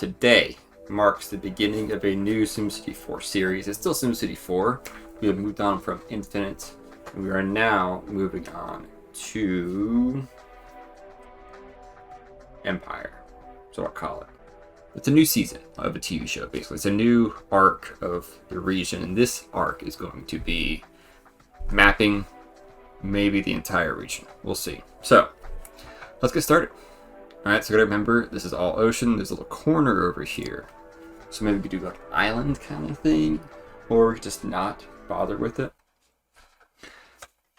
Today marks the beginning of a new SimCity 4 series. It's still SimCity 4. We have moved on from Infinite, and we are now moving on to Empire. That's what I'll call it. It's a new season of a TV show, basically. It's a new arc of the region, and this arc is going to be mapping maybe the entire region. We'll see. So, let's get started. Alright, so you gotta remember, this is all ocean. There's a little corner over here. So maybe we could do like an island kind of thing, or we could just not bother with it.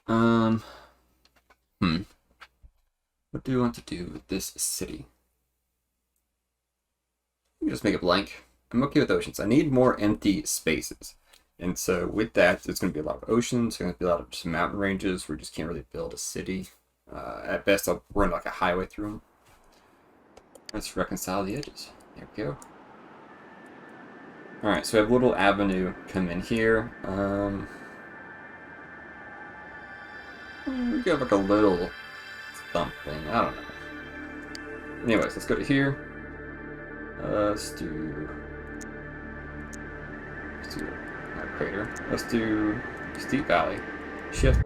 What do we want to do with this city? Just make it blank. I'm okay with oceans. I need more empty spaces. And so with that, there's going to be a lot of oceans. There's going to be a lot of just mountain ranges where you just can't really build a city. At best, I'll run like a highway through them. Let's reconcile the edges. There we go. Alright, so we have a little avenue come in here. We have like a little thump thing. I don't know. Anyways, let's go to here. Let's do a crater. Let's do steep valley. Shift.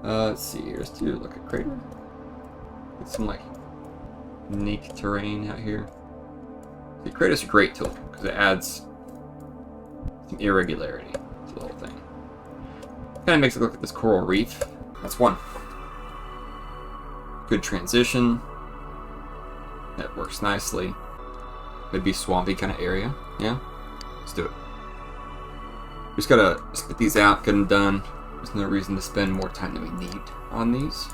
Let's see here. Let's do like a crater. Get some like unique terrain out here. The crater's a great tool because it adds some irregularity to the whole thing. Kind of makes it look like this coral reef. That's one. Good transition. That works nicely. Could be swampy kind of area. Yeah, let's do it. We just gotta spit these out, get them done. There's no reason to spend more time than we need on these.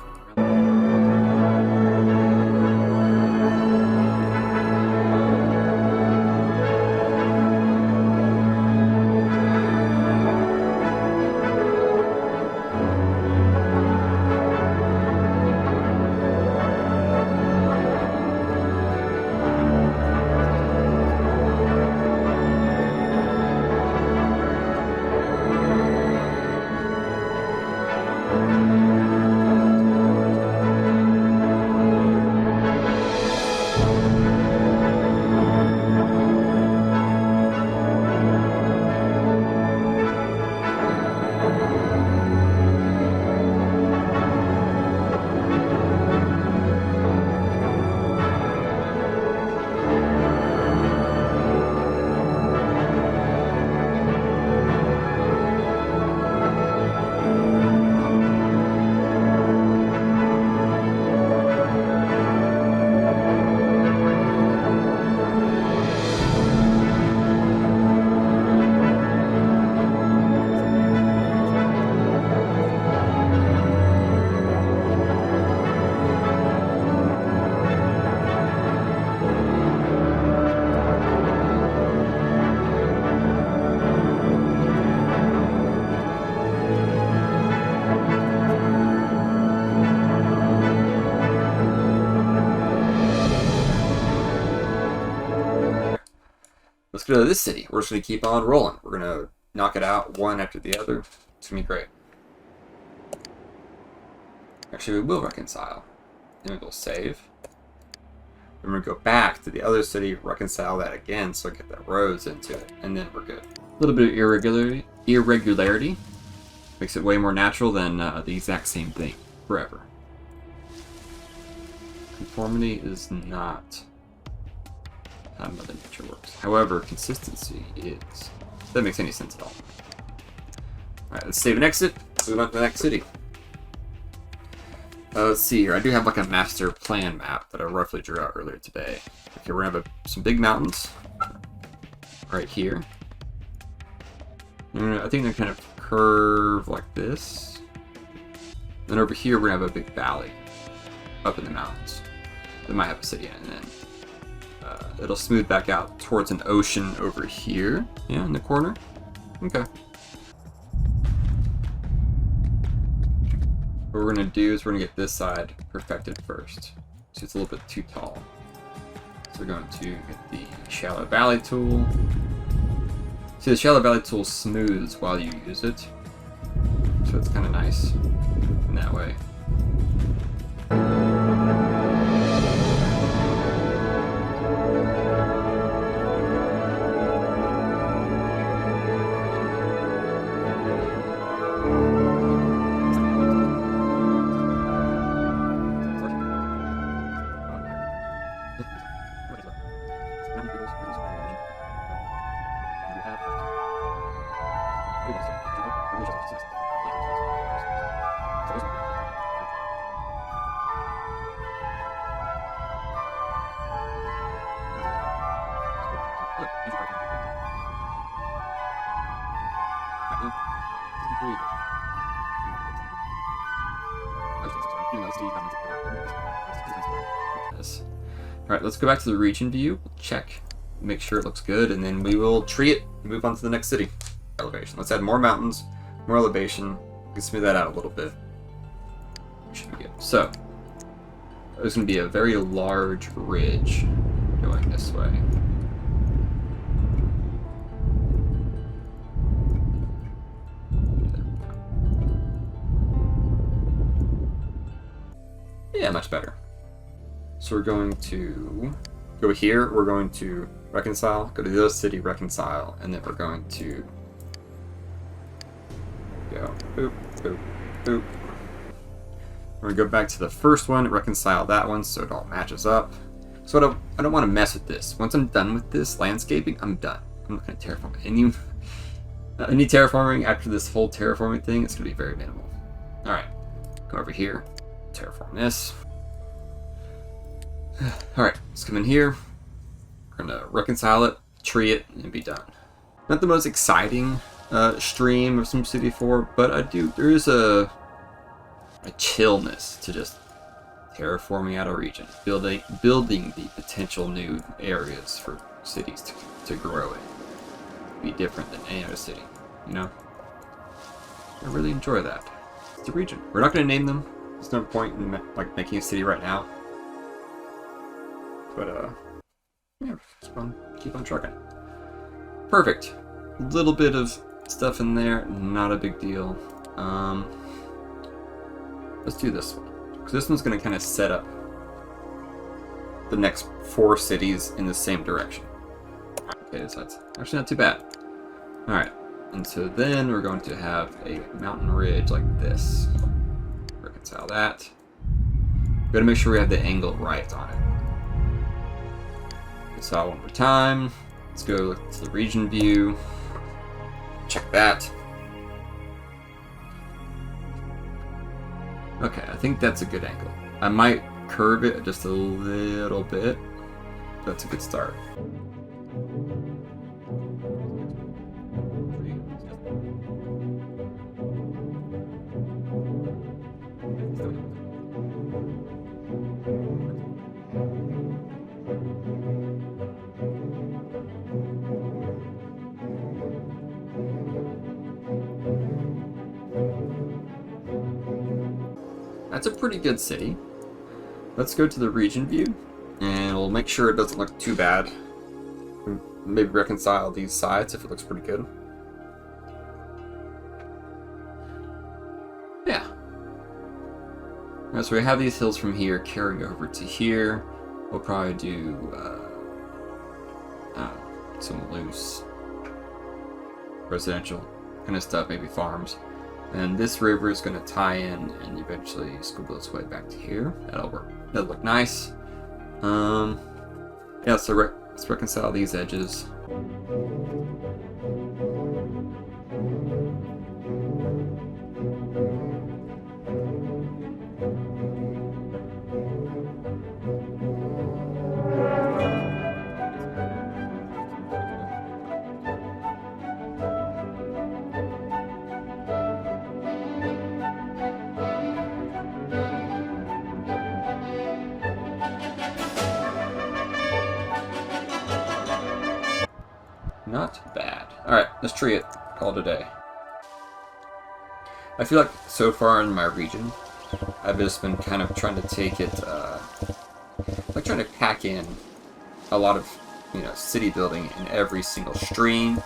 Let's go to this city. We're just going to keep on rolling. We're going to knock it out one after the other. It's going to be great. Actually, we will reconcile. Then we'll save. Then we're going to go back to the other city, reconcile that again so I get that roads into it, and then we're good. A little bit of irregularity makes it way more natural than the exact same thing forever. Conformity is not how Mother Nature works. However, consistency is. If that makes any sense at all. Alright, let's save and exit. Move on to the next city. Let's see here. I do have like a master plan map that I roughly drew out earlier today. Okay, we're gonna have some big mountains right here. And I think they're kind of curve like this. Then over here we're gonna have a big valley up in the mountains. That might have a city in it, and then it'll smooth back out towards an ocean over here. Yeah, in the corner. Okay. What we're going to do is we're going to get this side perfected first. So it's a little bit too tall. So we're going to get the Shallow Valley tool. See, the Shallow Valley tool smooths while you use it, so it's kind of nice in that way. Alright, let's go back to the region view, check, make sure it looks good, and then we will tree it and move on to the next city. Elevation. Let's add more mountains, more elevation. We can smooth that out a little bit. Should be good. So, there's going to be a very large ridge going this way. Yeah, much better. So we're going to go here, we're going to reconcile, go to the other city, reconcile, and then we're going to go boop, boop, boop. We're going to go back to the first one, reconcile that one so it all matches up. So I don't want to mess with this. Once I'm done with this landscaping, I'm done. I'm not going to terraform any terraforming after this whole terraforming thing. It's going to be very minimal. Alright, come over here, terraform this. Alright, let's come in here. We're going to reconcile it, tree it, and be done. Not the most exciting stream of Simcity 4, but there is a chillness to just terraforming out a region, building the potential new areas for cities to grow in. Be different than any other city, you know? I really enjoy that. It's a region. We're not going to name them. There's no point in making a city right now. But yeah, keep on trucking. Perfect. A little bit of stuff in there, not a big deal. Let's do this one, because this one's going to kind of set up the next 4 cities in the same direction. Okay, so that's actually not too bad. Alright, and so then we're going to have a mountain ridge like this. Reconcile that. We've got to make sure we have the angle right on it. So one more time. Let's go to the region view. Check that. Okay, I think that's a good angle. I might curve it just a little bit. That's a good start. That's a pretty good city. Let's go to the region view, and we'll make sure it doesn't look too bad. Maybe reconcile these sides if it looks pretty good. Yeah. Alright, so we have these hills from here carrying over to here. We'll probably do some loose residential kind of stuff, maybe farms. And this river is going to tie in and eventually squiggle its way back to here. That'll work. That'll look nice. Yeah, so let's reconcile these edges. Not bad. Alright, let's tree it. Call it a day. I feel like so far in my region, I've just been kind of trying to take it, like trying to pack in a lot of, city building in every single stream,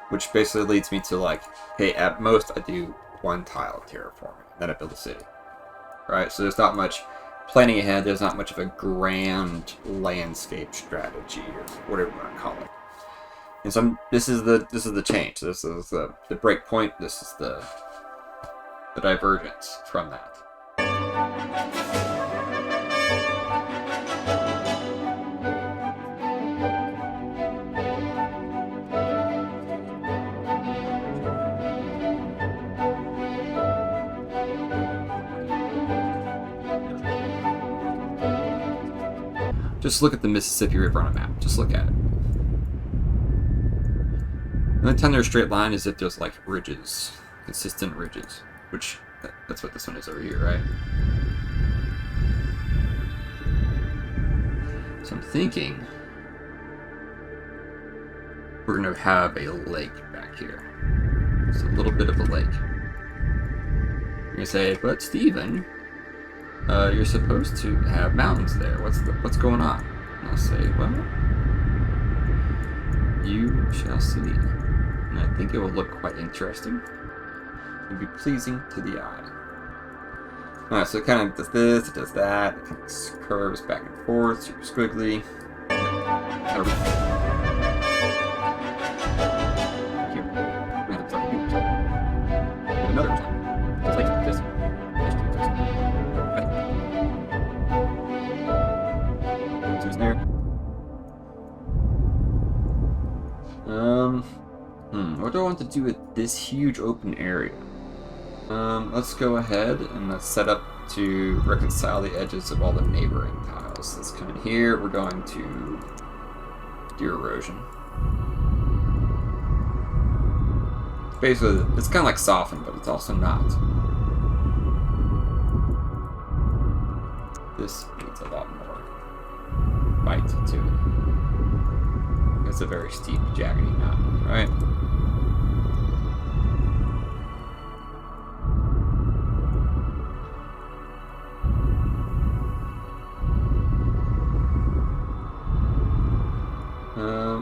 which basically leads me to like, hey, at most I do one tile of terraforming, then I build a city, right? So there's not much planning ahead. There's not much of a grand landscape strategy or whatever you want to call it. And so this is the change. This is the break point. This is the divergence from that. Just look at the Mississippi River on a map. Just look at it. The only time there's a straight line is if there's like ridges, consistent ridges, which that's what this one is over here, right? So I'm thinking we're gonna have a lake back here. It's a little bit of a lake. You're gonna say, but Steven, you're supposed to have mountains there. What's going on? And I'll say, well, you shall see. And I think it will look quite interesting. It'll be pleasing to the eye. Alright, so it kind of does this, it does that, it kind of curves back and forth, super squiggly. Another one. Just like this. There. What do I want to do with this huge open area? Let's go ahead and let's set up to reconcile the edges of all the neighboring tiles. Let's come in here. We're going to do erosion. Basically, it's kind of like soften, but it's also not. This needs a lot more bite to it. It's a very steep, jaggedy mountain, right?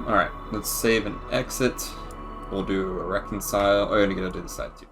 Alright, let's save and exit. We'll do a reconcile. Oh, I'm gonna do this side too.